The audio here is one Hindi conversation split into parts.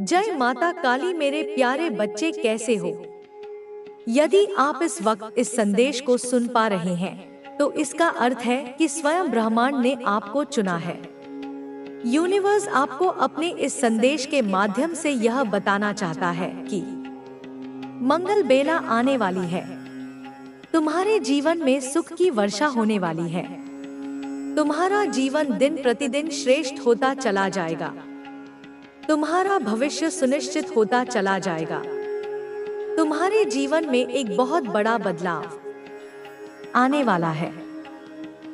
जय माता काली मेरे प्यारे बच्चे, कैसे हो? यदि आप इस वक्त इस संदेश को सुन पा रहे हैं तो इसका अर्थ है कि स्वयं ब्रह्मांड ने आपको चुना है। यूनिवर्स आपको अपने इस संदेश के माध्यम से यह बताना चाहता है कि मंगल बेला आने वाली है। तुम्हारे जीवन में सुख की वर्षा होने वाली है। तुम्हारा जीवन दिन प्रतिदिन श्रेष्ठ होता चला जाएगा। तुम्हारा भविष्य सुनिश्चित होता चला जाएगा। तुम्हारे जीवन में एक बहुत बड़ा बदलाव आने वाला है।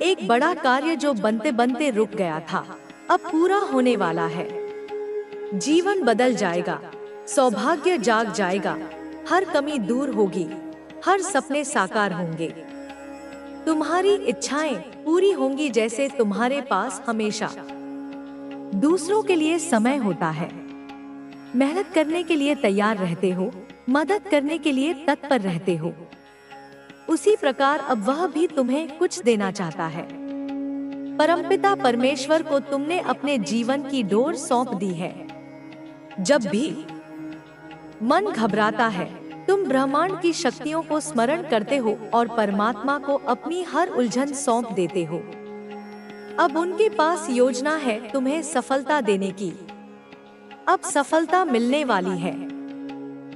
एक बड़ा कार्य जो बनते बनते रुक गया था, अब पूरा होने वाला है। जीवन बदल जाएगा, सौभाग्य जाग जाएगा, हर कमी दूर होगी, हर सपने साकार होंगे। तुम्हारी इच्छाएं पूरी होंगी, जैसे तुम्हारे पास हमेशा दूसरों के लिए समय होता है। मेहनत करने के लिए तैयार रहते हो, मदद करने के लिए तत्पर रहते हो। उसी प्रकार अब वह भी तुम्हें कुछ देना चाहता है। परमपिता परमेश्वर को तुमने अपने जीवन की डोर सौंप दी है। जब भी मन घबराता है, तुम ब्रह्मांड की शक्तियों को स्मरण करते हो और परमात्मा को अपनी हर उलझन सौंप देते हो। अब उनके पास योजना है तुम्हें सफलता देने की। अब सफलता मिलने वाली है।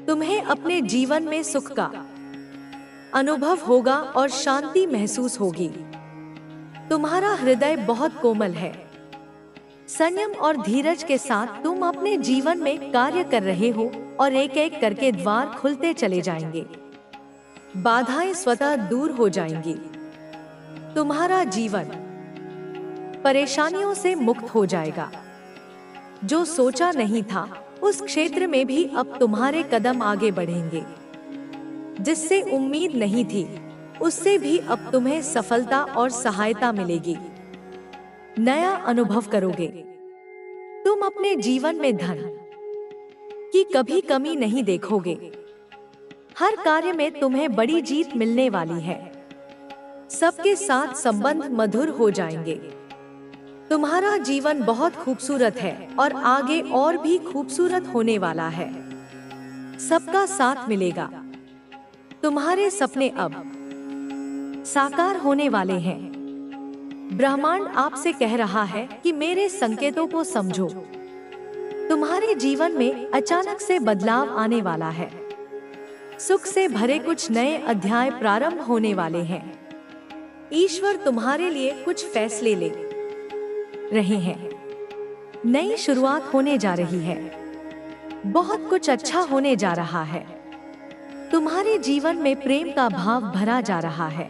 तुम्हें अपने जीवन में सुख का अनुभव होगा और शांति महसूस होगी। तुम्हारा हृदय बहुत कोमल है। संयम और धीरज के साथ तुम अपने जीवन में कार्य कर रहे हो और एक एक करके द्वार खुलते चले जाएंगे। बाधाएं स्वतः दूर हो जाएंगी। तुम्हारा जीवन परेशानियों से मुक्त हो जाएगा। जो सोचा नहीं था उस क्षेत्र में भी अब तुम्हारे कदम आगे बढ़ेंगे। जिससे उम्मीद नहीं थी उससे भी अब तुम्हें सफलता और सहायता मिलेगी। नया अनुभव करोगे। तुम अपने जीवन में धन की कभी कमी नहीं देखोगे। हर कार्य में तुम्हें बड़ी जीत मिलने वाली है। सबके साथ संबंध मधुर हो जाएंगे। तुम्हारा जीवन बहुत खूबसूरत है और आगे और भी खूबसूरत होने वाला है। सबका साथ मिलेगा। तुम्हारे सपने अब साकार होने वाले हैं। ब्रह्मांड आपसे कह रहा है कि मेरे संकेतों को समझो। तुम्हारे जीवन में अचानक से बदलाव आने वाला है। सुख से भरे कुछ नए अध्याय प्रारंभ होने वाले हैं। ईश्वर तुम्हारे लिए कुछ फैसले ले रहे हैं। नई शुरुआत होने जा रही है। बहुत कुछ अच्छा होने जा रहा है। तुम्हारे जीवन में प्रेम का भाव भरा जा रहा है।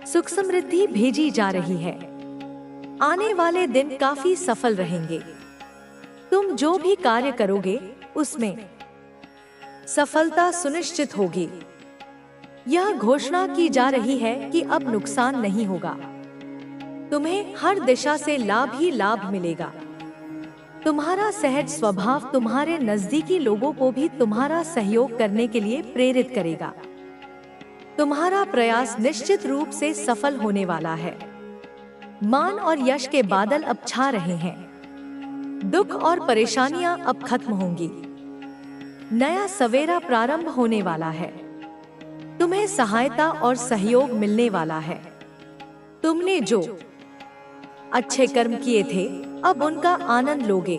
सुख समृद्धि भेजी जा रही है। आने वाले दिन काफी सफल रहेंगे। तुम जो भी कार्य करोगे उसमें सफलता सुनिश्चित होगी। यह घोषणा की जा रही है कि अब नुकसान नहीं होगा। तुम्हें हर दिशा से लाभ ही लाभ मिलेगा। तुम्हारा सहज स्वभाव तुम्हारे नजदीकी लोगों को भी तुम्हारा सहयोग करने के लिए प्रेरित करेगा। तुम्हारा प्रयास निश्चित रूप से सफल होने वाला है। मान और यश के बादल अब छा रहे हैं। दुख और परेशानियां अब खत्म होंगी। नया सवेरा प्रारंभ होने वाला है। तुम्हें सहायता और सहयोग मिलने वाला है। तुमने जो अच्छे कर्म किए थे अब उनका आनंद लोगे।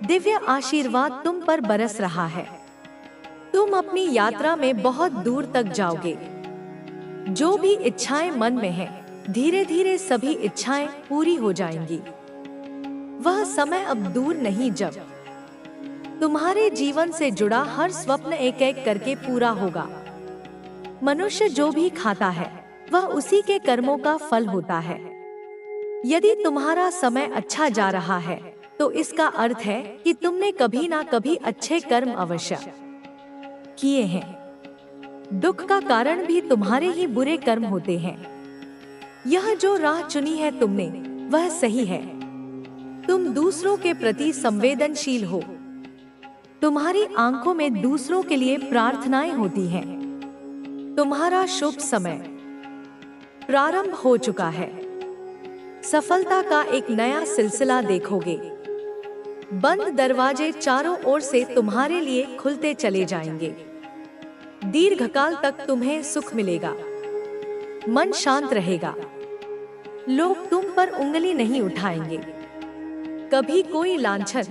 दिव्य आशीर्वाद तुम पर बरस रहा है। तुम अपनी यात्रा में बहुत दूर तक जाओगे। जो भी इच्छाएं मन में हैं, धीरे धीरे सभी इच्छाएं पूरी हो जाएंगी। वह समय अब दूर नहीं जब तुम्हारे जीवन से जुड़ा हर स्वप्न एक एक करके पूरा होगा। मनुष्य जो भी खाता है वह उसी के कर्मों का फल होता है। यदि तुम्हारा समय अच्छा जा रहा है तो इसका अर्थ है कि तुमने कभी ना कभी अच्छे कर्म अवश्य किए हैं। दुख का कारण भी तुम्हारे ही बुरे कर्म होते हैं। यह जो राह चुनी है तुमने वह सही है। तुम दूसरों के प्रति संवेदनशील हो। तुम्हारी आंखों में दूसरों के लिए प्रार्थनाएं होती हैं। तुम्हारा शुभ समय प्रारंभ हो चुका है। सफलता का एक नया सिलसिला देखोगे। बंद दरवाजे चारों ओर से तुम्हारे लिए खुलते चले जाएंगे। दीर्घकाल तक तुम्हें सुख मिलेगा, मन शांत रहेगा, लोग तुम पर उंगली नहीं उठाएंगे, कभी कोई लांछन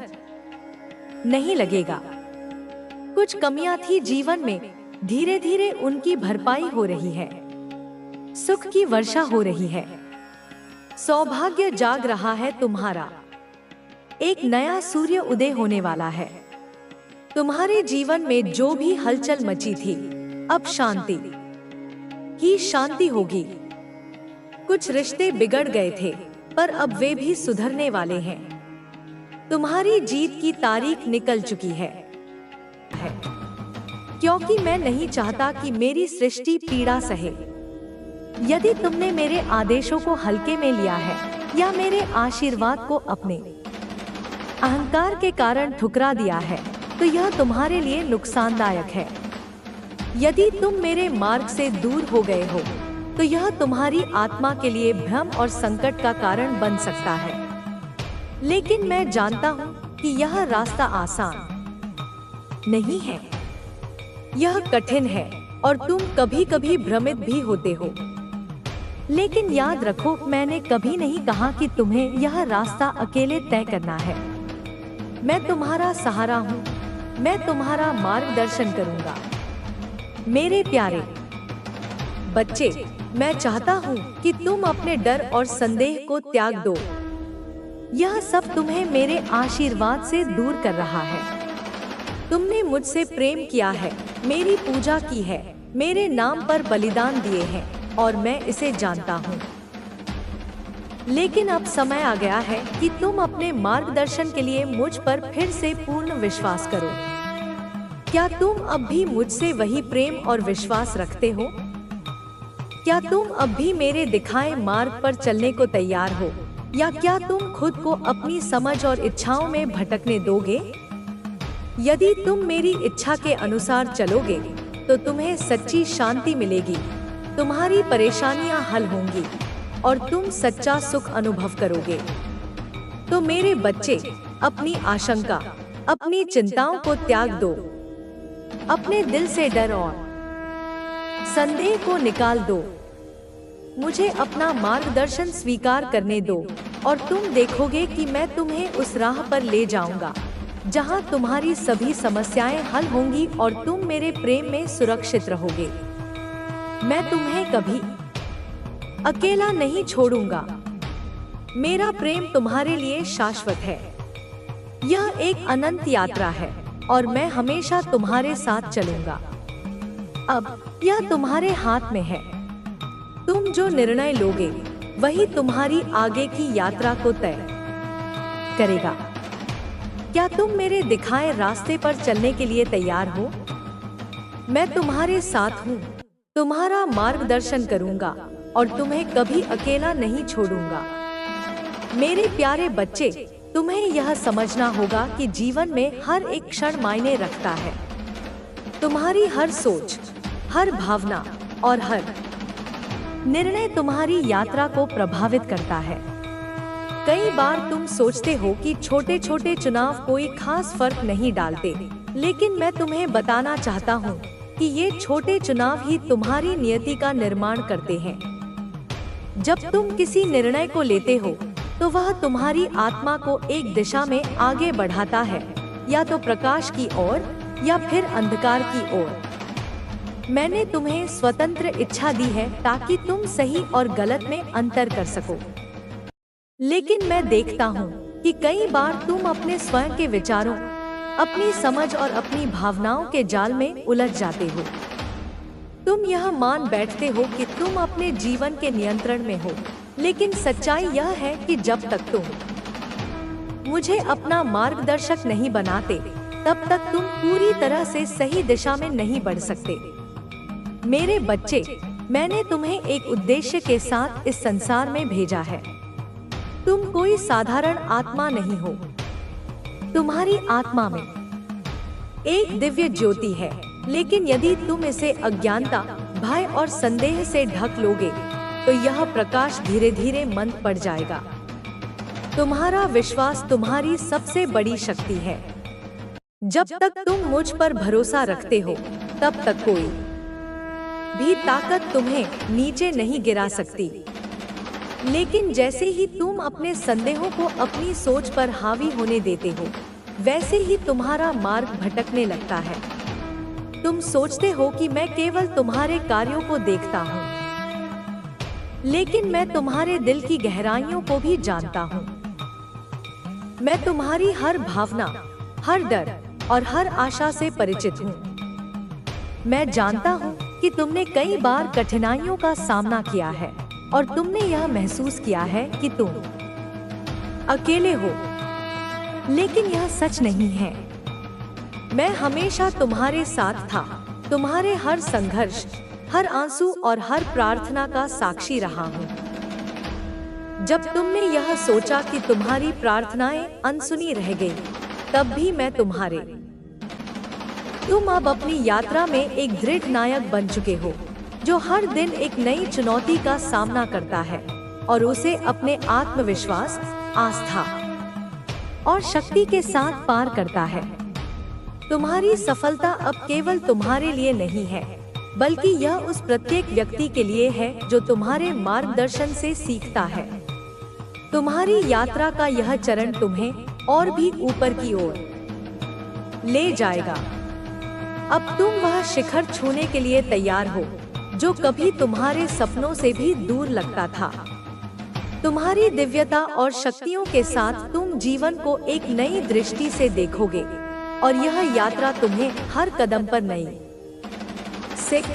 नहीं लगेगा। कुछ कमियां थी जीवन में, धीरे धीरे उनकी भरपाई हो रही है, सुख की वर्षा हो रही है, सौभाग्य जाग रहा है तुम्हारा, एक नया सूर्य उदय होने वाला है। तुम्हारे जीवन में जो भी हलचल मची थी, अब शांति ही शांति होगी। कुछ रिश्ते बिगड़ गए थे, पर अब वे भी सुधरने वाले हैं। तुम्हारी जीत की तारीख निकल चुकी है। क्योंकि मैं नहीं चाहता कि मेरी सृष्टि पीड़ा सहे। यदि तुमने मेरे आदेशों को हल्के में लिया है या मेरे आशीर्वाद को अपने अहंकार के कारण ठुकरा दिया है, तो यह तुम्हारे लिए नुकसानदायक है। यदि तुम मेरे मार्ग से दूर हो गए हो, तो यह तुम्हारी आत्मा के लिए भ्रम और संकट का कारण बन सकता है। लेकिन मैं जानता हूँ कि यह रास्ता आसान नहीं है, यह कठिन है और तुम कभी कभी भ्रमित भी होते हो। लेकिन याद रखो, मैंने कभी नहीं कहा कि तुम्हें यह रास्ता अकेले तय करना है। मैं तुम्हारा सहारा हूँ, मैं तुम्हारा मार्गदर्शन करूँगा। मेरे प्यारे बच्चे, मैं चाहता हूँ कि तुम अपने डर और संदेह को त्याग दो। यह सब तुम्हें मेरे आशीर्वाद से दूर कर रहा है। तुमने मुझसे प्रेम किया है, मेरी पूजा की है, मेरे नाम पर बलिदान दिए हैं और मैं इसे जानता हूँ। लेकिन अब समय आ गया है कि तुम अपने मार्गदर्शन के लिए मुझ पर फिर से पूर्ण विश्वास करो। क्या तुम अब भी मुझसे वही प्रेम और विश्वास रखते हो? क्या तुम अब भी मेरे दिखाए मार्ग पर चलने को तैयार हो, या क्या तुम खुद को अपनी समझ और इच्छाओं में भटकने दोगे? यदि तुम मेरी इच्छा के अनुसार चलोगे, तो तुम्हें सच्ची शांति मिलेगी, तुम्हारी परेशानियां हल होंगी और तुम सच्चा सुख अनुभव करोगे। तो मेरे बच्चे, अपनी आशंका, अपनी चिंताओं को त्याग दो। अपने दिल से डर और संदेह को निकाल दो। मुझे अपना मार्गदर्शन स्वीकार करने दो और तुम देखोगे कि मैं तुम्हें उस राह पर ले जाऊंगा जहां तुम्हारी सभी समस्याएं हल होंगी और तुम मेरे प्रेम में सुरक्षित रहोगे। मैं तुम्हें कभी अकेला नहीं छोड़ूंगा। मेरा प्रेम तुम्हारे लिए शाश्वत है। यह एक अनंत यात्रा है और मैं हमेशा तुम्हारे साथ चलूंगा। अब यह तुम्हारे हाथ में है। तुम जो निर्णय लोगे, वही तुम्हारी आगे की यात्रा को तय करेगा। क्या तुम मेरे दिखाए रास्ते पर चलने के लिए तैयार हो? मैं तुम्हारे साथ हूँ, तुम्हारा मार्गदर्शन करूंगा और तुम्हें कभी अकेला नहीं छोड़ूंगा। मेरे प्यारे बच्चे, तुम्हें यह समझना होगा कि जीवन में हर एक क्षण मायने रखता है। तुम्हारी हर सोच, हर भावना और हर निर्णय तुम्हारी यात्रा को प्रभावित करता है। कई बार तुम सोचते हो कि छोटे छोटे चुनाव कोई खास फर्क नहीं डालते, लेकिन मैं तुम्हें बताना चाहता हूँ कि ये छोटे चुनाव ही तुम्हारी नियति का निर्माण करते हैं। जब तुम किसी निर्णय को लेते हो, तो वह तुम्हारी आत्मा को एक दिशा में आगे बढ़ाता है, या तो प्रकाश की ओर या फिर अंधकार की ओर। मैंने तुम्हें स्वतंत्र इच्छा दी है ताकि तुम सही और गलत में अंतर कर सको। लेकिन मैं देखता हूँ कि कई बार तुम अपने स्वयं के विचारों, अपनी समझ और अपनी भावनाओं के जाल में उलझ जाते हो। तुम यह मान बैठते हो कि तुम अपने जीवन के नियंत्रण में हो, लेकिन सच्चाई यह है कि जब तक तुम मुझे अपना मार्गदर्शक नहीं बनाते, तब तक तुम पूरी तरह से सही दिशा में नहीं बढ़ सकते। मेरे बच्चे, मैंने तुम्हें एक उद्देश्य के साथ इस संसार में भेजा है। तुम कोई साधारण आत्मा नहीं हो। तुम्हारी आत्मा में एक दिव्य ज्योति है, लेकिन यदि तुम इसे अज्ञानता, भय और संदेह से ढक लोगे, तो यह प्रकाश धीरे धीरे मंद पड़ जाएगा। तुम्हारा विश्वास तुम्हारी सबसे बड़ी शक्ति है। जब तक तुम मुझ पर भरोसा रखते हो, तब तक कोई भी ताकत तुम्हें नीचे नहीं गिरा सकती। लेकिन जैसे ही तुम अपने संदेहों को अपनी सोच पर हावी होने देते हो, वैसे ही तुम्हारा मार्ग भटकने लगता है। तुम सोचते हो कि मैं केवल तुम्हारे कार्यों को देखता हूँ, लेकिन मैं तुम्हारे दिल की गहराइयों को भी जानता हूँ। मैं तुम्हारी हर भावना, हर डर और हर आशा से परिचित हूँ। मैं जानता हूँ कि तुमने कई बार कठिनाइयों का सामना किया है और तुमने यह महसूस किया है कि तुम अकेले हो, लेकिन यह सच नहीं है। मैं हमेशा तुम्हारे साथ था, तुम्हारे हर संघर्ष, हर आंसू और हर प्रार्थना का साक्षी रहा हूँ। जब तुमने यह सोचा कि तुम्हारी प्रार्थनाएं अनसुनी रह गई, तब भी मैं तुम अब अपनी यात्रा में एक दृढ़ नायक बन चुके हो, जो हर दिन एक नई चुनौती का सामना करता है और उसे अपने आत्मविश्वास, आस्था और शक्ति के साथ पार करता है। तुम्हारी सफलता अब केवल तुम्हारे लिए नहीं है, बल्कि यह उस प्रत्येक व्यक्ति के लिए है जो तुम्हारे मार्गदर्शन से सीखता है। तुम्हारी यात्रा का यह चरण तुम्हें और भी ऊपर की ओर ले जाएगा। अब तुम वह शिखर छूने के लिए तैयार हो जो कभी तुम्हारे सपनों से भी दूर लगता था। तुम्हारी दिव्यता और शक्तियों के साथ तुम जीवन को एक नई दृष्टि से देखोगे और यह यात्रा तुम्हें हर कदम पर नई सीख,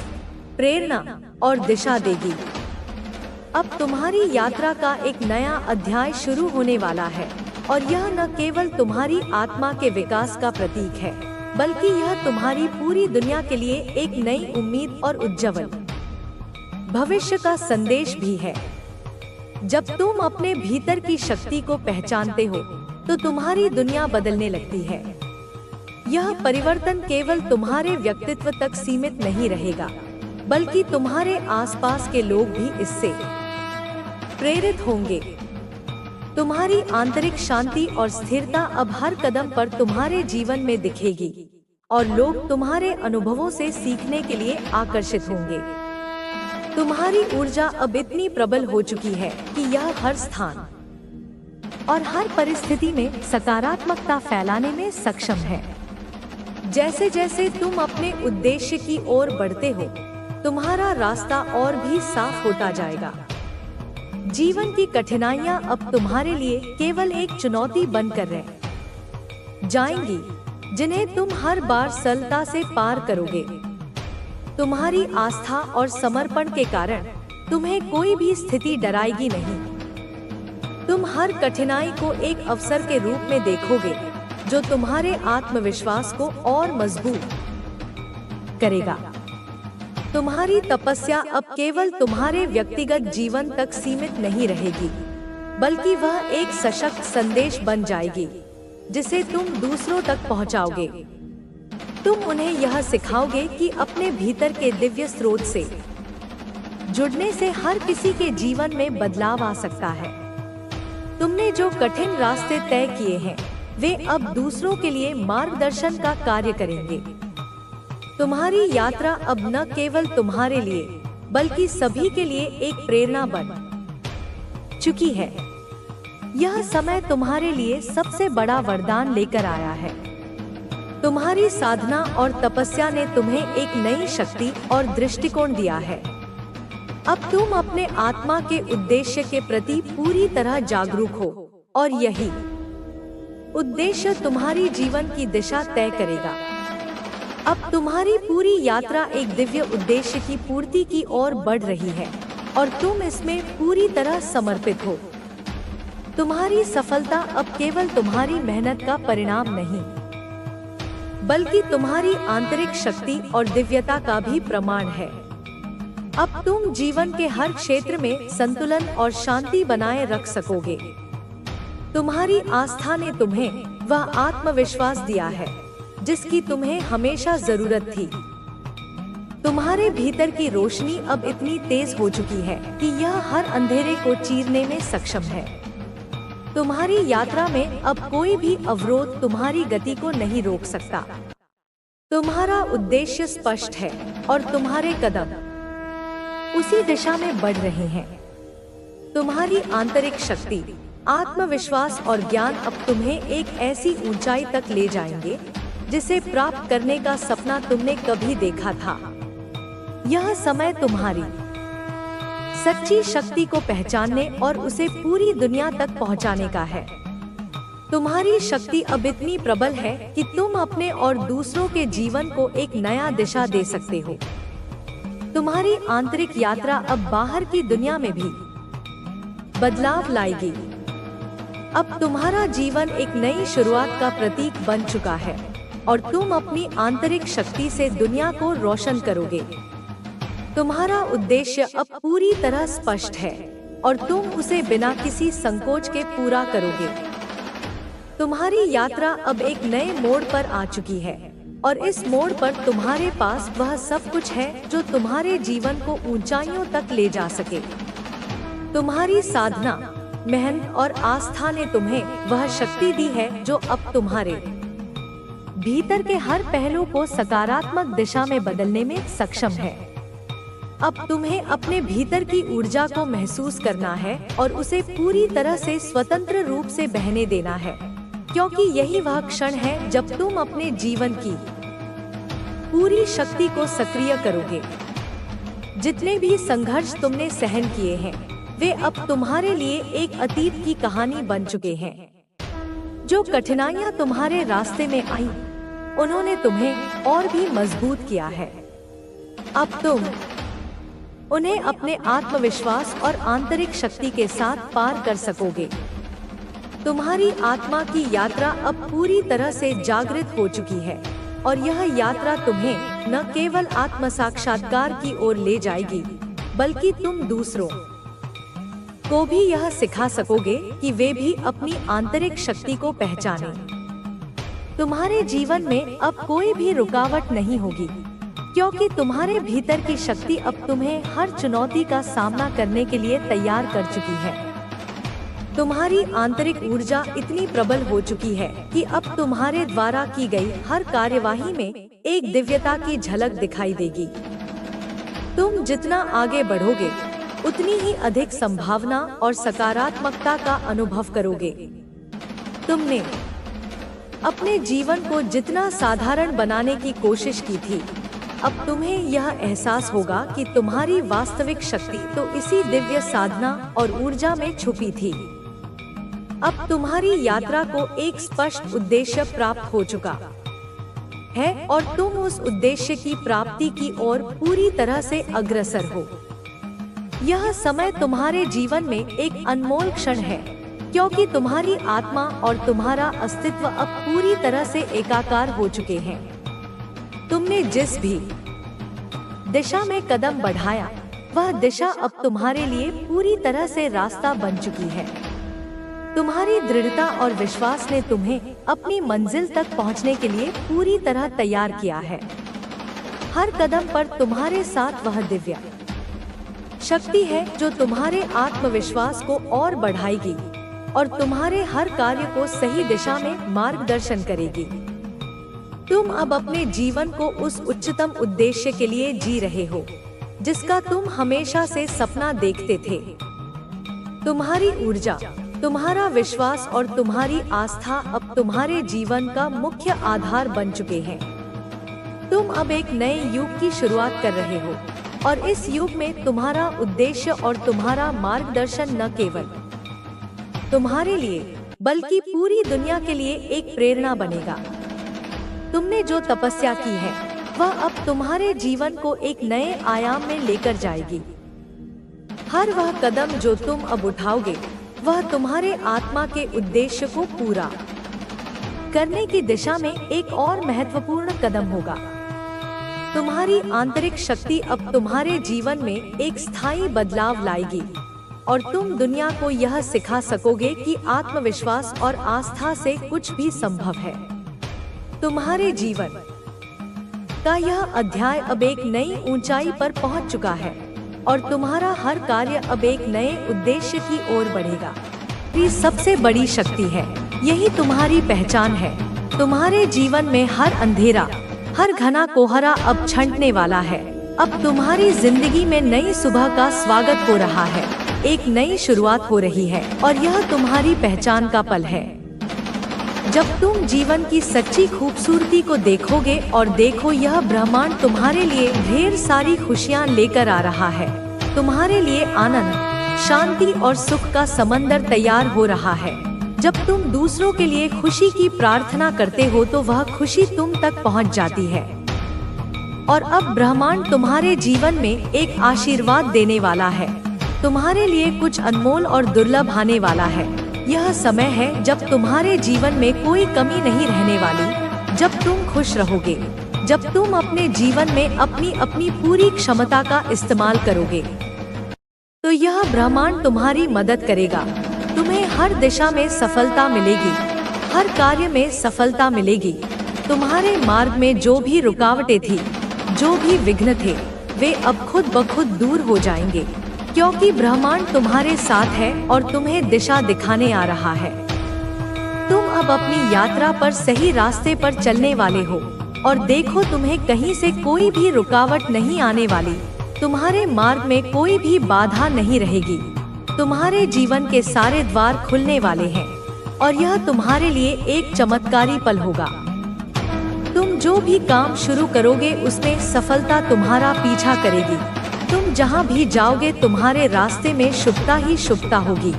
प्रेरणा और दिशा देगी। अब तुम्हारी यात्रा का एक नया अध्याय शुरू होने वाला है और यह न केवल तुम्हारी आत्मा के विकास का प्रतीक है, बल्कि यह तुम्हारी पूरी दुनिया के लिए एक नई उम्मीद और उज्ज्वल भविष्य का संदेश भी है। जब तुम अपने भीतर की शक्ति को पहचानते हो, तो तुम्हारी दुनिया बदलने लगती है। यह परिवर्तन केवल तुम्हारे व्यक्तित्व तक सीमित नहीं रहेगा, बल्कि तुम्हारे आसपास के लोग भी इससे प्रेरित होंगे। तुम्हारी आंतरिक शांति और स्थिरता अब हर कदम पर तुम्हारे जीवन में दिखेगी और लोग तुम्हारे अनुभवों से सीखने के लिए आकर्षित होंगे। तुम्हारी ऊर्जा अब इतनी प्रबल हो चुकी है कि यह हर स्थान और हर परिस्थिति में सकारात्मकता फैलाने में सक्षम है। जैसे जैसे तुम अपने उद्देश्य की ओर बढ़ते हो, तुम्हारा रास्ता और भी साफ होता जाएगा। जीवन की कठिनाइयां अब तुम्हारे लिए केवल एक चुनौती बनकर रह जाएंगी, जिन्हें तुम हर बार सरलता से पार करोगे। तुम्हारी आस्था और समर्पण के कारण तुम्हें कोई भी स्थिति डराएगी नहीं। तुम हर कठिनाई को एक अवसर के रूप में देखोगे, जो तुम्हारे आत्मविश्वास को और मजबूत करेगा। तुम्हारी तपस्या अब केवल तुम्हारे व्यक्तिगत जीवन तक सीमित नहीं रहेगी, बल्कि वह एक सशक्त संदेश बन जाएगी, जिसे तुम दूसरों तक पहुंचाओगे। तुम उन्हें यह सिखाओगे कि अपने भीतर के दिव्य स्रोत से जुड़ने से हर किसी के जीवन में बदलाव आ सकता है। तुमने जो कठिन रास्ते तय किए हैं, वे अब दूसरों के लिए मार्गदर्शन का कार्य करेंगे। तुम्हारी यात्रा अब न केवल तुम्हारे लिए, बल्कि सभी के लिए एक प्रेरणा बन चुकी है। यह समय तुम्हारे लिए सबसे बड़ा वरदान लेकर आया है। तुम्हारी साधना और तपस्या ने तुम्हें एक नई शक्ति और दृष्टिकोण दिया है। अब तुम अपने आत्मा के उद्देश्य के प्रति पूरी तरह जागरूक हो और यही उद्देश्य तुम्हारी जीवन की दिशा तय करेगा। अब तुम्हारी पूरी यात्रा एक दिव्य उद्देश्य की पूर्ति की ओर बढ़ रही है और तुम इसमें पूरी तरह समर्पित हो। तुम्हारी सफलता अब केवल तुम्हारी मेहनत का परिणाम नहीं, बल्कि तुम्हारी आंतरिक शक्ति और दिव्यता का भी प्रमाण है। अब तुम जीवन के हर क्षेत्र में संतुलन और शांति बनाए रख सकोगे। तुम्हारी आस्था ने तुम्हें वह आत्मविश्वास दिया है जिसकी तुम्हें हमेशा जरूरत थी। तुम्हारे भीतर की रोशनी अब इतनी तेज हो चुकी है कि यह हर अंधेरे को चीरने में सक्षम है। तुम्हारी यात्रा में अब कोई भी अवरोध तुम्हारी गति को नहीं रोक सकता। तुम्हारा उद्देश्य स्पष्ट है और तुम्हारे कदम उसी दिशा में बढ़ रहे हैं। तुम्हारी आंतरिक शक्ति, आत्मविश्वास और ज्ञान अब तुम्हें एक ऐसी ऊंचाई तक ले जाएंगे जिसे प्राप्त करने का सपना तुमने कभी देखा था। यह समय तुम्हारी सच्ची शक्ति को पहचानने और उसे पूरी दुनिया तक पहुंचाने का है। तुम्हारी शक्ति अब इतनी प्रबल है कि तुम अपने और दूसरों के जीवन को एक नया दिशा दे सकते हो। तुम्हारी आंतरिक यात्रा अब बाहर की दुनिया में भी बदलाव लाएगी। अब तुम्हारा जीवन एक नई शुरुआत का प्रतीक बन चुका है और तुम अपनी आंतरिक शक्ति से दुनिया को रोशन करोगे। तुम्हारा उद्देश्य अब पूरी तरह स्पष्ट है और तुम उसे बिना किसी संकोच के पूरा करोगे। तुम्हारी यात्रा अब एक नए मोड़ पर आ चुकी है और इस मोड़ पर तुम्हारे पास वह सब कुछ है जो तुम्हारे जीवन को ऊंचाइयों तक ले जा सके। तुम्हारी साधना, मेहनत और आस्था ने तुम्हें वह शक्ति दी है जो अब तुम्हारे भीतर के हर पहलू को सकारात्मक दिशा में बदलने में सक्षम है। अब तुम्हें अपने भीतर की ऊर्जा को महसूस करना है और उसे पूरी तरह से स्वतंत्र रूप से बहने देना है, क्योंकि यही वह क्षण है जब तुम अपने जीवन की पूरी शक्ति को सक्रिय करोगे। जितने भी संघर्ष तुमने सहन किए हैं, वे अब तुम्हारे लिए एक अतीत की कहानी बन चुके हैं। जो कठिनाइयां तुम्हारे रास्ते में आई, उन्होंने तुम्हें और भी मजबूत किया है। अब तुम उन्हें अपने आत्मविश्वास और आंतरिक शक्ति के साथ पार कर सकोगे। तुम्हारी आत्मा की यात्रा अब पूरी तरह से जागृत हो चुकी है और यह यात्रा तुम्हें न केवल आत्म साक्षात्कार की ओर ले जाएगी, बल्कि तुम दूसरों को भी यह सिखा सकोगे कि वे भी अपनी आंतरिक शक्ति को पहचानें। तुम्हारे जीवन में अब कोई भी रुकावट नहीं होगी, क्योंकि तुम्हारे भीतर की शक्ति अब तुम्हें हर चुनौती का सामना करने के लिए तैयार कर चुकी है। तुम्हारी आंतरिक ऊर्जा इतनी प्रबल हो चुकी है कि अब तुम्हारे द्वारा की गई हर कार्यवाही में एक दिव्यता की झलक दिखाई देगी। तुम जितना आगे बढ़ोगे, उतनी ही अधिक संभावना और सकारात्मकता का अनुभव करोगे। तुमने अपने जीवन को जितना साधारण बनाने की कोशिश की थी, अब तुम्हें यह एहसास होगा कि तुम्हारी वास्तविक शक्ति तो इसी दिव्य साधना और ऊर्जा में छुपी थी। अब तुम्हारी यात्रा को एक स्पष्ट उद्देश्य प्राप्त हो चुका है और तुम उस उद्देश्य की प्राप्ति की ओर पूरी तरह से अग्रसर हो। यह समय तुम्हारे जीवन में एक अनमोल क्षण है, क्योंकि तुम्हारी आत्मा और तुम्हारा अस्तित्व अब पूरी तरह से एकाकार हो चुके हैं। तुमने जिस भी दिशा में कदम बढ़ाया, वह दिशा अब तुम्हारे लिए पूरी तरह से रास्ता बन चुकी है। तुम्हारी दृढ़ता और विश्वास ने तुम्हें अपनी मंजिल तक पहुंचने के लिए पूरी तरह तैयार किया है। हर कदम पर तुम्हारे साथ वह दिव्य शक्ति है जो तुम्हारे आत्मविश्वास को और बढ़ाएगी और तुम्हारे हर कार्य को सही दिशा में मार्गदर्शन करेगी। तुम अब अपने जीवन को उस उच्चतम उद्देश्य के लिए जी रहे हो, जिसका तुम हमेशा से सपना देखते थे। तुम्हारी ऊर्जा, तुम्हारा विश्वास और तुम्हारी आस्था अब तुम्हारे जीवन का मुख्य आधार बन चुके हैं। तुम अब एक नए युग की शुरुआत कर रहे हो और इस युग में तुम्हारा उद्देश्य और तुम्हारा मार्गदर्शन न केवल तुम्हारे लिए बल्कि पूरी दुनिया के लिए एक प्रेरणा बनेगा। तुमने जो तपस्या की है, वह अब तुम्हारे जीवन को एक नए आयाम में लेकर जाएगी। हर वह कदम जो तुम अब उठाओगे, वह तुम्हारे आत्मा के उद्देश्य को पूरा करने की दिशा में एक और महत्वपूर्ण कदम होगा। तुम्हारी आंतरिक शक्ति अब तुम्हारे जीवन में एक स्थायी बदलाव लाएगी और तुम दुनिया को यह सिखा सकोगे कि आत्मविश्वास और आस्था से कुछ भी संभव है। तुम्हारे जीवन का यह अध्याय अब एक नई ऊंचाई पर पहुंच चुका है और तुम्हारा हर कार्य अब एक नए उद्देश्य की ओर बढ़ेगा। ये सबसे बड़ी शक्ति है, यही तुम्हारी पहचान है। तुम्हारे जीवन में हर अंधेरा, हर घना कोहरा अब छंटने वाला है। अब तुम्हारी जिंदगी में नई सुबह का स्वागत हो रहा है, एक नई शुरुआत हो रही है और यह तुम्हारी पहचान का पल है। जब तुम जीवन की सच्ची खूबसूरती को देखोगे और देखो, यह ब्रह्मांड तुम्हारे लिए ढेर सारी खुशियाँ लेकर आ रहा है। तुम्हारे लिए आनंद, शांति और सुख का समंदर तैयार हो रहा है। जब तुम दूसरों के लिए खुशी की प्रार्थना करते हो तो वह खुशी तुम तक पहुंच जाती है। और अब ब्रह्मांड तुम्हारे जीवन में एक आशीर्वाद देने वाला है। तुम्हारे लिए कुछ अनमोल और दुर्लभ आने वाला है। यह समय है जब तुम्हारे जीवन में कोई कमी नहीं रहने वाली, जब तुम खुश रहोगे, जब तुम अपने जीवन में अपनी अपनी पूरी क्षमता का इस्तेमाल करोगे। तो यह ब्रह्मांड तुम्हारी मदद करेगा। तुम्हें हर दिशा में सफलता मिलेगी, हर कार्य में सफलता मिलेगी। तुम्हारे मार्ग में जो भी रुकावटें थी, जो भी विघ्न थे, वे अब खुद ब खुद दूर हो जाएंगे, क्योंकि ब्रह्मांड तुम्हारे साथ है और तुम्हें दिशा दिखाने आ रहा है। तुम अब अपनी यात्रा पर सही रास्ते पर चलने वाले हो और देखो, तुम्हें कहीं से कोई भी रुकावट नहीं आने वाली। तुम्हारे मार्ग में कोई भी बाधा नहीं रहेगी। तुम्हारे जीवन के सारे द्वार खुलने वाले हैं और यह तुम्हारे लिए एक चमत्कारी पल होगा। तुम जो भी काम शुरू करोगे उसमें सफलता तुम्हारा पीछा करेगी। तुम जहां भी जाओगे तुम्हारे रास्ते में शुभता ही शुभता होगी।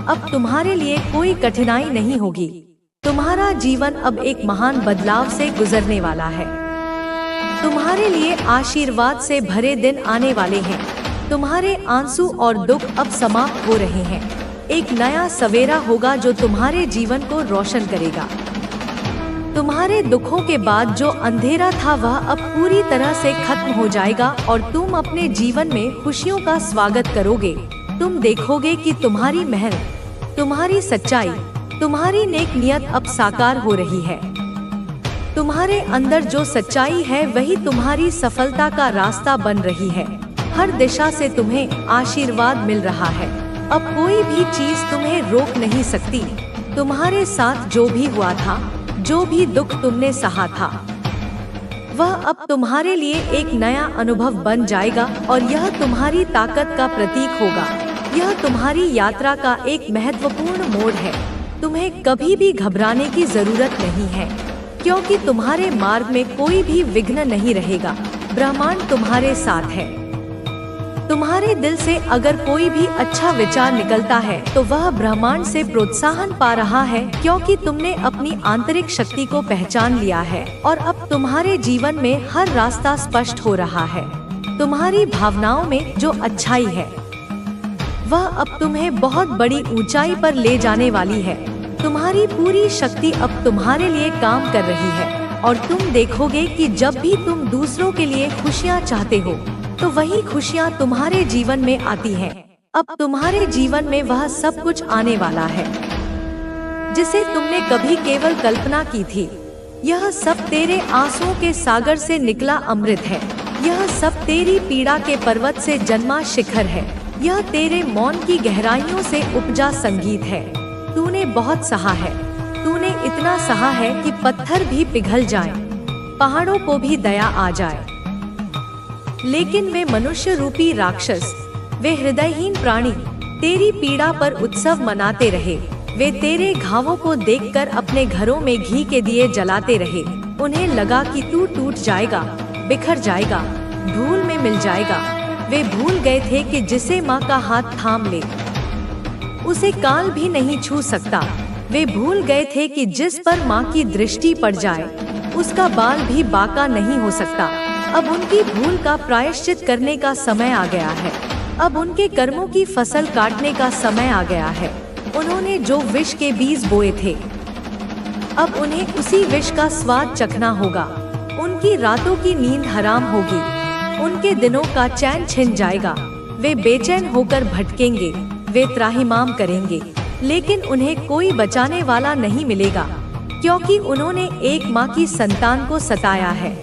अब तुम्हारे लिए कोई कठिनाई नहीं होगी। तुम्हारा जीवन अब एक महान बदलाव से गुजरने वाला है। तुम्हारे लिए आशीर्वाद से भरे दिन आने वाले हैं। तुम्हारे आंसू और दुख अब समाप्त हो रहे हैं। एक नया सवेरा होगा जो तुम्हारे जीवन को रोशन करेगा। तुम्हारे दुखों के बाद जो अंधेरा था वह अब पूरी तरह से खत्म हो जाएगा और तुम अपने जीवन में खुशियों का स्वागत करोगे। तुम देखोगे कि तुम्हारी मेहनत, तुम्हारी सच्चाई, तुम्हारी नेक नियत अब साकार हो रही है। तुम्हारे अंदर जो सच्चाई है वही तुम्हारी सफलता का रास्ता बन रही है। हर दिशा से तुम्हें आशीर्वाद मिल रहा है। अब कोई भी चीज तुम्हें रोक नहीं सकती। तुम्हारे साथ जो भी हुआ था, जो भी दुख तुमने सहा था, वह अब तुम्हारे लिए एक नया अनुभव बन जाएगा और यह तुम्हारी ताकत का प्रतीक होगा। यह तुम्हारी यात्रा का एक महत्वपूर्ण मोड़ है। तुम्हें कभी भी घबराने की जरूरत नहीं है, क्योंकि तुम्हारे मार्ग में कोई भी विघ्न नहीं रहेगा। ब्रह्मांड तुम्हारे साथ है। तुम्हारे दिल से अगर कोई भी अच्छा विचार निकलता है तो वह ब्रह्मांड से प्रोत्साहन पा रहा है, क्योंकि तुमने अपनी आंतरिक शक्ति को पहचान लिया है और अब तुम्हारे जीवन में हर रास्ता स्पष्ट हो रहा है। तुम्हारी भावनाओं में जो अच्छाई है वह अब तुम्हें बहुत बड़ी ऊंचाई पर ले जाने वाली है। तुम्हारी पूरी शक्ति अब तुम्हारे लिए काम कर रही है और तुम देखोगे कि जब भी तुम दूसरों के लिए खुशियाँ चाहते हो तो वही खुशियाँ तुम्हारे जीवन में आती हैं। अब तुम्हारे जीवन में वह सब कुछ आने वाला है जिसे तुमने कभी केवल कल्पना की थी। यह सब तेरे आंसुओं के सागर से निकला अमृत है। यह सब तेरी पीड़ा के पर्वत से जन्मा शिखर है। यह तेरे मौन की गहराइयों से उपजा संगीत है। तूने बहुत सहा है। तूने इतना सहा है कि पत्थर भी पिघल जाएं, पहाड़ों को भी दया आ जाए, लेकिन वे मनुष्य रूपी राक्षस, वे हृदयहीन प्राणी तेरी पीड़ा पर उत्सव मनाते रहे। वे तेरे घावों को देखकर अपने घरों में घी के दिए जलाते रहे। उन्हें लगा कि तू टूट जाएगा, बिखर जाएगा, धूल में मिल जाएगा। वे भूल गए थे कि जिसे माँ का हाथ थाम ले उसे काल भी नहीं छू सकता। वे भूल गए थे कि जिस पर माँ की दृष्टि पड़ जाए उसका बाल भी बांका नहीं हो सकता। अब उनकी भूल का प्रायश्चित करने का समय आ गया है। अब उनके कर्मों की फसल काटने का समय आ गया है। उन्होंने जो विष के बीज बोए थे, अब उन्हें उसी विष का स्वाद चखना होगा। उनकी रातों की नींद हराम होगी। उनके दिनों का चैन छिन जाएगा। वे बेचैन होकर भटकेंगे, वे त्राहिमाम करेंगे, लेकिन उन्हें कोई बचाने वाला नहीं मिलेगा, क्योंकि उन्होंने एक माँ की संतान को सताया है।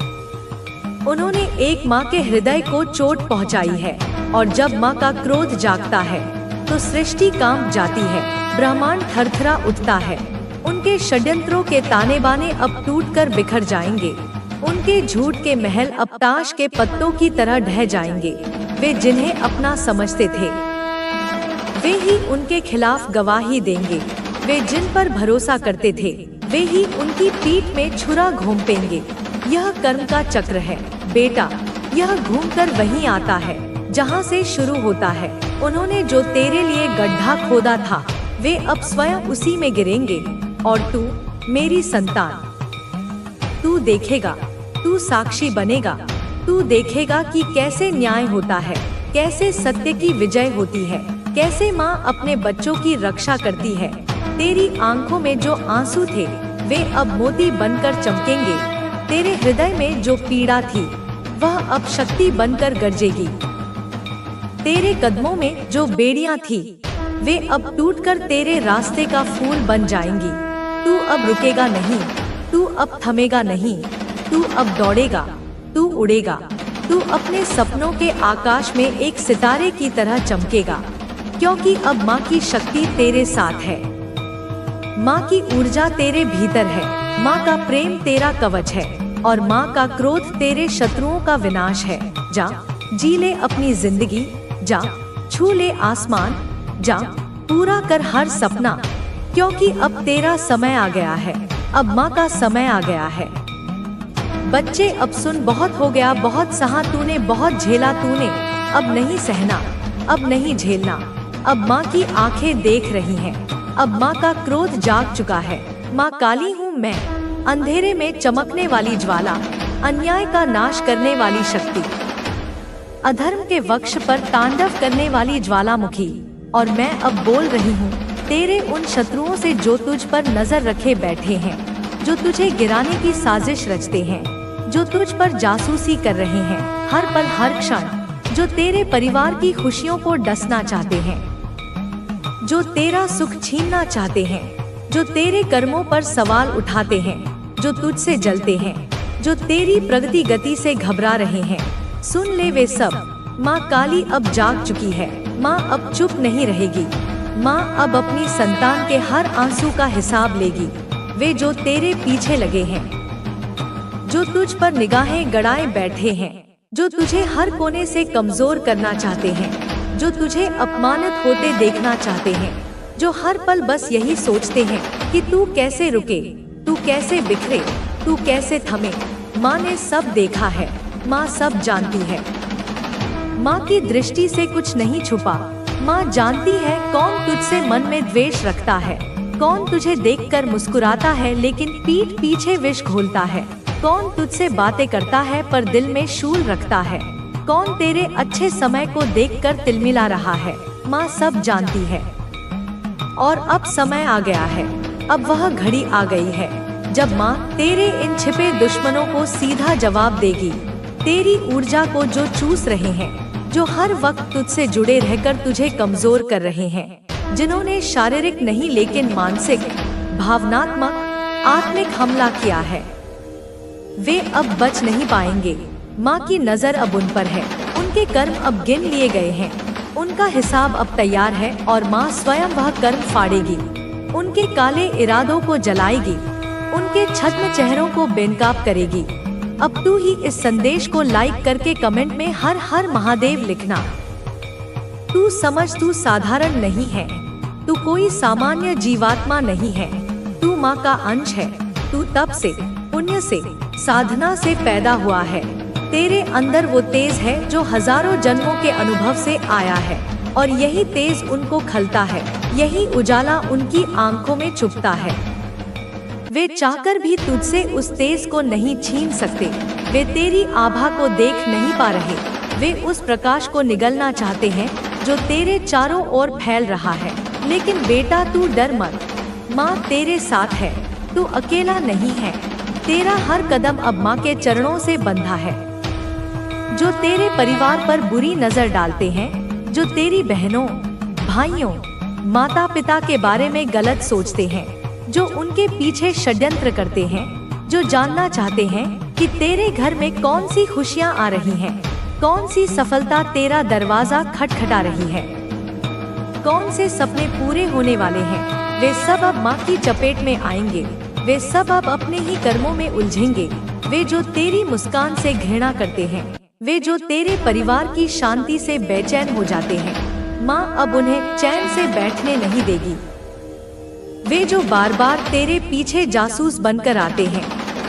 उन्होंने एक माँ के हृदय को चोट पहुँचाई है और जब माँ का क्रोध जागता है तो सृष्टि कांप जाती है। ब्रह्मांड थरथरा उठता है। उनके षड्यंत्रों के ताने बाने अब टूटकर बिखर जाएंगे। उनके झूठ के महल अब ताश के पत्तों की तरह ढह जाएंगे। वे जिन्हें अपना समझते थे वे ही उनके खिलाफ गवाही देंगे। वे जिन पर भरोसा करते थे वे ही उनकी पीठ में छुरा घोंपेंगे। यह कर्म का चक्र है बेटा, यह घूमकर वहीं आता है जहाँ से शुरू होता है। उन्होंने जो तेरे लिए गड्ढा खोदा था वे अब स्वयं उसी में गिरेंगे। और तू मेरी संतान, तू देखेगा, तू साक्षी बनेगा। तू देखेगा कि कैसे न्याय होता है, कैसे सत्य की विजय होती है, कैसे माँ अपने बच्चों की रक्षा करती है। तेरी आंखों में जो आंसू थे वे अब मोती बनकर चमकेंगे। तेरे हृदय में जो पीड़ा थी वह अब शक्ति बनकर गरजेगी। तेरे कदमों में जो बेड़ियां थी वे अब टूटकर तेरे रास्ते का फूल बन जाएंगी। तू अब रुकेगा नहीं, तू अब थमेगा नहीं, तू अब दौड़ेगा, तू उड़ेगा। तू अपने सपनों के आकाश में एक सितारे की तरह चमकेगा, क्योंकि अब माँ की शक्ति तेरे साथ है। माँ की ऊर्जा तेरे भीतर है। माँ का प्रेम तेरा कवच है और माँ का क्रोध तेरे शत्रुओं का विनाश है। जा जी ले अपनी जिंदगी, जा छू ले आसमान, जा पूरा कर हर सपना, क्योंकि अब तेरा समय आ गया है। अब माँ का समय आ गया है। बच्चे अब सुन, बहुत हो गया, बहुत सहा तूने, बहुत झेला तूने, अब नहीं सहना, अब नहीं झेलना। अब माँ की आंखें देख रही हैं। अब माँ का क्रोध जाग चुका है। माँ काली हूँ मैं, अंधेरे में चमकने वाली ज्वाला, अन्याय का नाश करने वाली शक्ति, अधर्म के वक्ष पर तांडव करने वाली ज्वालामुखी। और मैं अब बोल रही हूँ तेरे उन शत्रुओं से जो तुझ पर नजर रखे बैठे हैं, जो तुझे गिराने की साजिश रचते हैं, जो तुझ पर जासूसी कर रहे हैं हर पल हर क्षण, जो तेरे परिवार की खुशियों को डसना चाहते हैं, जो तेरा सुख छीनना चाहते हैं, जो तेरे कर्मों पर सवाल उठाते हैं, जो तुझसे जलते हैं, जो तेरी प्रगति गति से घबरा रहे हैं। सुन ले वे सब। माँ काली अब जाग चुकी है। माँ अब चुप नहीं रहेगी। माँ अब अपनी संतान के हर आंसू का हिसाब लेगी। वे जो तेरे पीछे लगे हैं, जो तुझ पर निगाहें गड़ाए बैठे हैं, जो तुझे हर कोने से कमजोर करना चाहते हैं, जो तुझे अपमानित होते देखना चाहते हैं, जो हर पल बस यही सोचते हैं कि तू कैसे रुके, तू कैसे बिखरे, तू कैसे थमे। माँ ने सब देखा है। माँ सब जानती है। माँ की दृष्टि से कुछ नहीं छुपा। माँ जानती है कौन तुझसे मन में द्वेष रखता है, कौन तुझे देखकर मुस्कुराता है लेकिन पीठ पीछे विष घोलता है, कौन तुझसे बातें करता है पर दिल में शूल रखता है, कौन तेरे अच्छे समय को देखकर तिलमिला रहा है। माँ सब जानती है। और अब समय आ गया है। अब वह घड़ी आ गई है जब माँ तेरे इन छिपे दुश्मनों को सीधा जवाब देगी। तेरी ऊर्जा को जो चूस रहे हैं, जो हर वक्त तुझसे जुड़े रहकर तुझे कमजोर कर रहे हैं, जिन्होंने शारीरिक नहीं लेकिन मानसिक, भावनात्मक, आत्मिक हमला किया है, वे अब बच नहीं पाएंगे। माँ की नजर अब उन पर है। उनके कर्म अब गिन लिए गए हैं। उनका हिसाब अब तैयार है और माँ स्वयं वह कर्म फाड़ेगी। उनके काले इरादों को जलाएगी, उनके छद्म चेहरों को बेनकाब करेगी। अब तू ही इस संदेश को लाइक करके कमेंट में हर हर महादेव लिखना। तू समझ, तू साधारण नहीं है। तू कोई सामान्य जीवात्मा नहीं है। तू माँ का अंश है। तू तप से, पुण्य से, साधना से पैदा हुआ है। तेरे अंदर वो तेज है जो हजारों जन्मों के अनुभव से आया है और यही तेज उनको खलता है। यही उजाला उनकी आंखों में छुपता है। वे चाहकर भी तुझसे उस तेज को नहीं छीन सकते। वे तेरी आभा को देख नहीं पा रहे। वे उस प्रकाश को निगलना चाहते हैं जो तेरे चारों ओर फैल रहा है। लेकिन बेटा तू डर मत, माँ तेरे साथ है। तू अकेला नहीं है। तेरा हर कदम अब माँ के चरणों से बंधा है। जो तेरे परिवार पर बुरी नजर डालते हैं, जो तेरी बहनों, भाइयों, माता पिता के बारे में गलत सोचते हैं, जो उनके पीछे षड्यंत्र करते हैं, जो जानना चाहते हैं कि तेरे घर में कौन सी खुशियाँ आ रही हैं, कौन सी सफलता तेरा दरवाजा खटखटा रही है, कौन से सपने पूरे होने वाले हैं, वे सब अब माँ की चपेट में आएंगे। वे सब अब अपने ही कर्मों में उलझेंगे। वे जो तेरी मुस्कान से घृणा करते हैं, वे जो तेरे परिवार की शांति से बेचैन हो जाते हैं, माँ अब उन्हें चैन से बैठने नहीं देगी। वे जो बार बार तेरे पीछे जासूस बनकर आते हैं,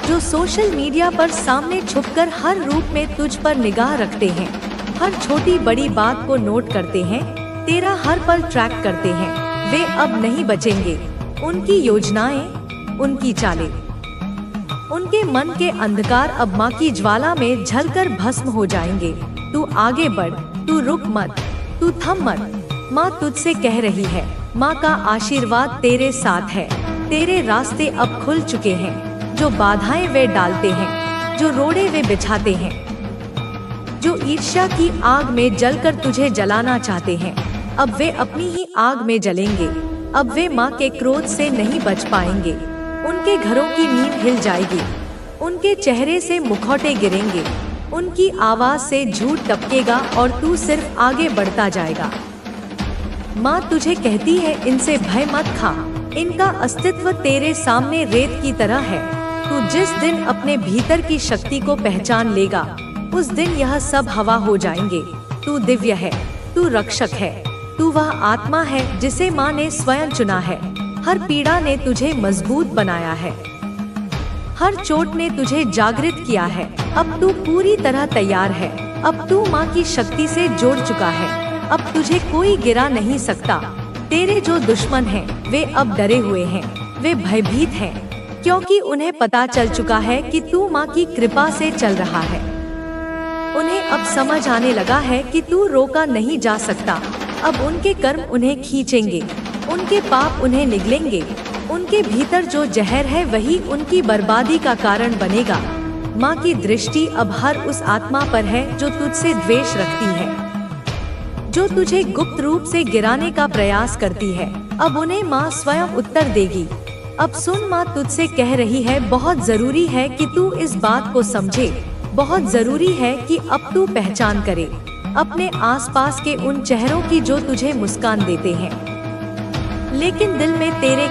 जो सोशल मीडिया पर सामने छुपकर हर रूप में तुझ पर निगाह रखते हैं, हर छोटी बड़ी बात को नोट करते हैं, तेरा हर पल ट्रैक करते हैं, वे अब नहीं बचेंगे। उनकी योजनाएं, उनकी चालें, उनके मन के अंधकार अब माँ की ज्वाला में जलकर भस्म हो जाएंगे। तू आगे बढ़, तू रुक मत, तू थम मत। माँ तुझसे कह रही है, माँ का आशीर्वाद तेरे साथ है। तेरे रास्ते अब खुल चुके हैं। जो बाधाएं वे डालते हैं, जो रोड़े वे बिछाते हैं, जो ईर्ष्या की आग में जलकर तुझे जलाना चाहते हैं, अब वे अपनी ही आग में जलेंगे। अब वे माँ के क्रोध से नहीं बच पाएंगे। उनके घरों की नींव हिल जाएगी, उनके चेहरे से मुखौटे गिरेंगे, उनकी आवाज से झूठ टपकेगा और तू सिर्फ आगे बढ़ता जाएगा। माँ तुझे कहती है, इनसे भय मत खा। इनका अस्तित्व तेरे सामने रेत की तरह है। तू जिस दिन अपने भीतर की शक्ति को पहचान लेगा, उस दिन यह सब हवा हो जाएंगे। तू दिव्य है, तू रक्षक है, तू वह आत्मा है जिसे माँ ने स्वयं चुना है। हर पीड़ा ने तुझे मजबूत बनाया है, हर चोट ने तुझे जागृत किया है। अब तू पूरी तरह तैयार है। अब तू माँ की शक्ति से जुड़ चुका है। अब तुझे कोई गिरा नहीं सकता। तेरे जो दुश्मन हैं, वे अब डरे हुए हैं, वे भयभीत हैं, क्योंकि उन्हें पता चल चुका है कि तू माँ की कृपा से चल रहा है। उन्हें अब समझ आने लगा है कि तू रोका नहीं जा सकता। अब उनके कर्म उन्हें खींचेंगे, उनके पाप उन्हें निगलेंगे। उनके भीतर जो जहर है वही उनकी बर्बादी का कारण बनेगा। माँ की दृष्टि अब हर उस आत्मा पर है जो तुझसे द्वेष रखती है, जो तुझे गुप्त रूप से गिराने का प्रयास करती है। अब उन्हें माँ स्वयं उत्तर देगी। अब सुन, माँ तुझसे कह रही है, बहुत जरूरी है कि तू इस बात को समझे। बहुत जरूरी है कि अब तू पहचान करे अपने आसपास के उन चेहरों की जो तुझे मुस्कान देते हैं, लेकिन दिल में तेरे